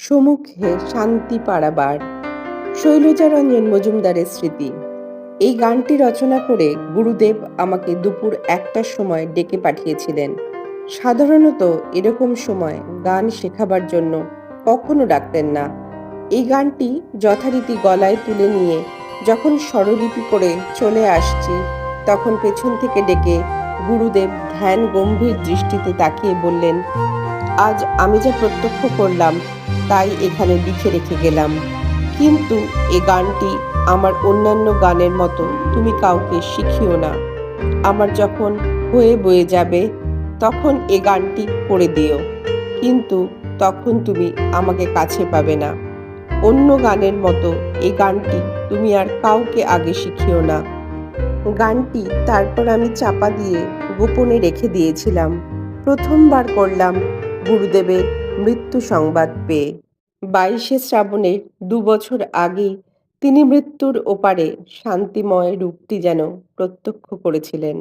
সমুখে শান্তি পাড়াবার শৈলজারঞ্জন মজুমদারের স্মৃতি। এই গানটি রচনা করে গুরুদেব আমাকে দুপুর ১টার সময় ডেকে পাঠিয়েছিলেন। সাধারণত এরকম সময় গান শেখাবার জন্য কখনো ডাকতেন না। এই গানটি যথারীতি গলায় তুলে নিয়ে যখন স্বরলিপি করে চলে আসছি, তখন পেছন থেকে ডেকে গুরুদেব ধ্যান গম্ভীর দৃষ্টিতে তাকিয়ে বললেন, আজ আমি যা প্রত্যক্ষ করলাম তাই এখানে লিখে রেখে গেলাম। কিন্তু এ গানটি আমার অন্যান্য গানের মতো তুমি কাউকে শিখিও না। আমার যখন হয়ে বয়ে যাবে তখন এ গানটি করে দিও, কিন্তু তখন তুমি আমাকে কাছে পাবে না। অন্য গানের মতো এ গানটি তুমি আর কাউকে আগে শিখিও না। গানটি তারপর আমি চাপা দিয়ে গোপনে রেখে দিয়েছিলাম। প্রথমবার করলাম গুরুদেবের মৃত্যু সংবাদ পেয়ে। ২২শে শ্রাবণের ২ বছর আগে তিনি মৃত্যুর ওপারে শান্তিময় রূপটি যেন প্রত্যক্ষ করেছিলেন।